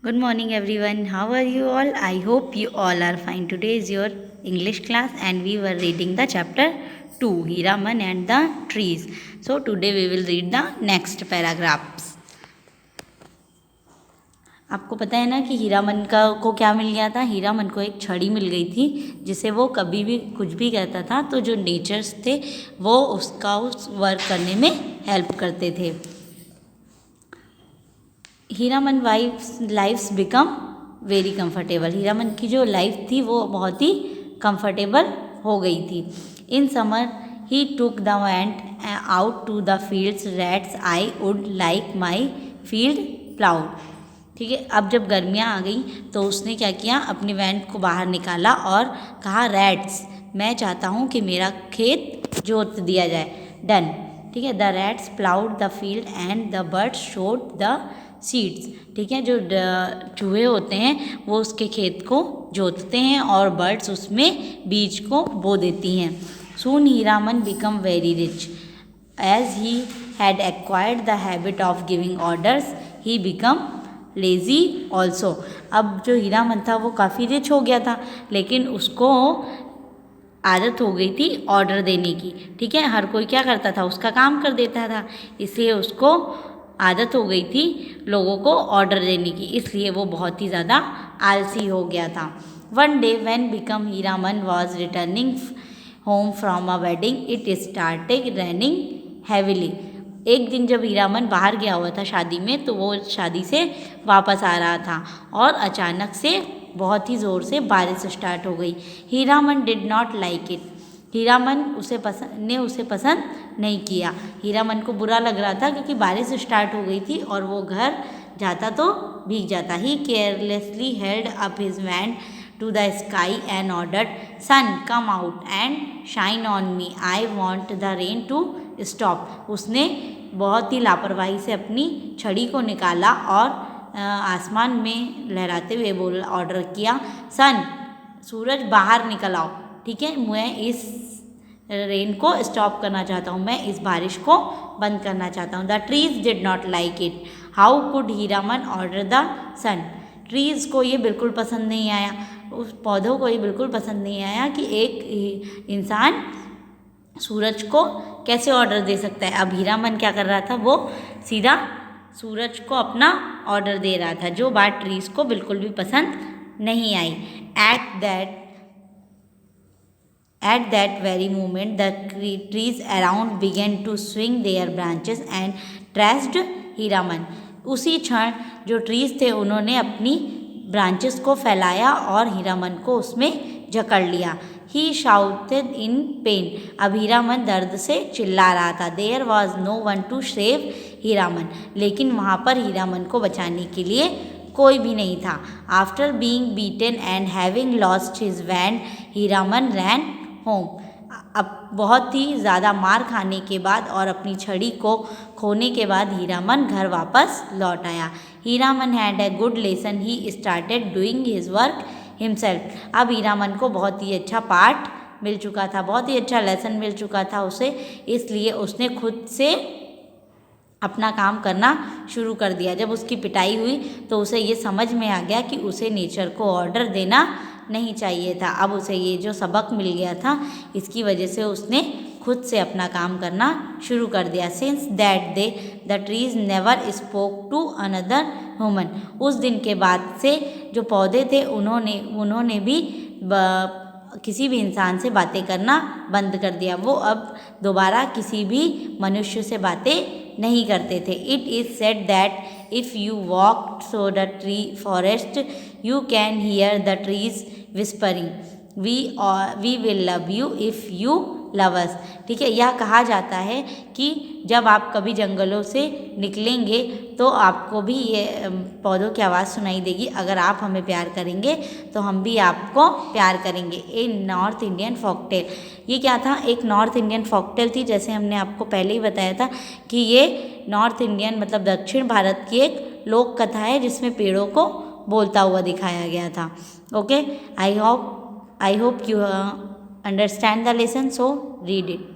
Good morning everyone. How are you all? I hope you all are fine. Today is your English class and we were reading the chapter 2, Hiraman and the trees. So today we will read the next paragraphs. आपको पता है ना कि हीरामन को क्या मिल गया था। हीरामन को एक छड़ी मिल गई थी जिसे वो कभी भी कुछ भी कहता था तो जो नेचर्स थे वो उसका उस वर्क करने में हेल्प करते थे। Hiraman life's become very comfortable. Hiraman की जो लाइफ थी वो बहुत ही कंफर्टेबल हो गई थी। In summer he took the went out to the fields rats I would like my field ploughed. ठीक है, अब जब गर्मियाँ आ गई तो उसने क्या किया, अपने वैंट को बाहर निकाला और कहा रैट्स, मैं चाहता हूँ कि मेरा खेत जोत दिया जाए। डन। ठीक है, the rats ploughed the field and the birds showed the seeds. ठीक है, जो चूहे होते हैं वो उसके खेत को जोतते हैं और बर्ड्स उसमें बीज को बो देती हैं। Soon Hiraman become very rich as he had acquired the habit of giving orders he become lazy also. अब जो हीरामन था वो काफ़ी रिच हो गया था लेकिन उसको आदत हो गई थी ऑर्डर देने की। ठीक है, हर कोई क्या करता था, उसका काम कर देता था, इसलिए उसको आदत हो गई थी लोगों को ऑर्डर देने की, इसलिए वो बहुत ही ज़्यादा आलसी हो गया था। One day when become Hiraman was returning home from a wedding it started raining heavily. एक दिन जब हीरामन बाहर गया हुआ था शादी में तो वो शादी से वापस आ रहा था और अचानक से बहुत ही ज़ोर से बारिश स्टार्ट हो गई। Hiraman did not like it. Hiraman उसे पसंद नहीं किया। हीरामन को बुरा लग रहा था क्योंकि बारिश स्टार्ट हो गई थी और वो घर जाता तो भीग जाता। He carelessly held up his wand to the sky and ordered sun come out and shine on me I want the rain to stop. उसने बहुत ही लापरवाही से अपनी छड़ी को निकाला और आसमान में लहराते हुए ऑर्डर किया, सन सूरज बाहर निकल आओ। ठीक है, मैं इस रेन को स्टॉप करना चाहता हूँ, मैं इस बारिश को बंद करना चाहता हूँ। The trees did not like it. How could Hiraman order the sun. Trees को ये बिल्कुल पसंद नहीं आया, उस पौधों को ये बिल्कुल पसंद नहीं आया कि एक इंसान सूरज को कैसे ऑर्डर दे सकता है। अब हीरामन क्या कर रहा था, वो सीधा सूरज को अपना ऑर्डर दे रहा था, जो बात ट्रीज़ को बिल्कुल भी पसंद नहीं आई। At that very moment, the trees around began to swing their branches and trashed Hiraman. उसी क्षण जो ट्रीज थे उन्होंने अपनी ब्रांचेस को फैलाया और हीरामन को उसमें जकड़ लिया। He shouted in pain. अब हीरामन दर्द से चिल्ला रहा था। There was no one to save Hiraman. लेकिन वहाँ पर हीरामन को बचाने के लिए कोई भी नहीं था। After being beaten and having lost his wand, Hiraman ran home. अब बहुत ही ज़्यादा मार खाने के बाद और अपनी छड़ी को खोने के बाद हीरामन घर वापस लौट आया। Hiraman had a good lesson he started doing his work himself. अब हीरामन को बहुत ही अच्छा पाठ मिल चुका था, बहुत ही अच्छा लेसन मिल चुका था उसे, इसलिए उसने खुद से अपना काम करना शुरू कर दिया। जब उसकी पिटाई हुई तो उसे ये समझ में आ गया कि उसे नेचर को ऑर्डर देना नहीं चाहिए था। अब उसे ये जो सबक मिल गया था इसकी वजह से उसने खुद से अपना काम करना शुरू कर दिया। Since that day the trees never spoke to another human. उस दिन के बाद से जो पौधे थे उन्होंने भी किसी भी इंसान से बातें करना बंद कर दिया। वो अब दोबारा किसी भी मनुष्य से बातें नहीं करते थे। It is said that if you walk through the tree forest you can hear the trees whispering we will love you if you love us. ठीक है, यह कहा जाता है कि जब आप कभी जंगलों से निकलेंगे तो आपको भी ये पौधों की आवाज़ सुनाई देगी, अगर आप हमें प्यार करेंगे तो हम भी आपको प्यार करेंगे। ए नॉर्थ इंडियन फोकटेल। ये क्या था, एक नॉर्थ इंडियन फोकटेल थी, जैसे हमने आपको पहले ही बताया था कि ये नॉर्थ इंडियन मतलब दक्षिण भारत की एक लोक कथा है जिसमें पेड़ों को बोलता हुआ दिखाया गया था। Okay, I hope you understand the lesson, so read it.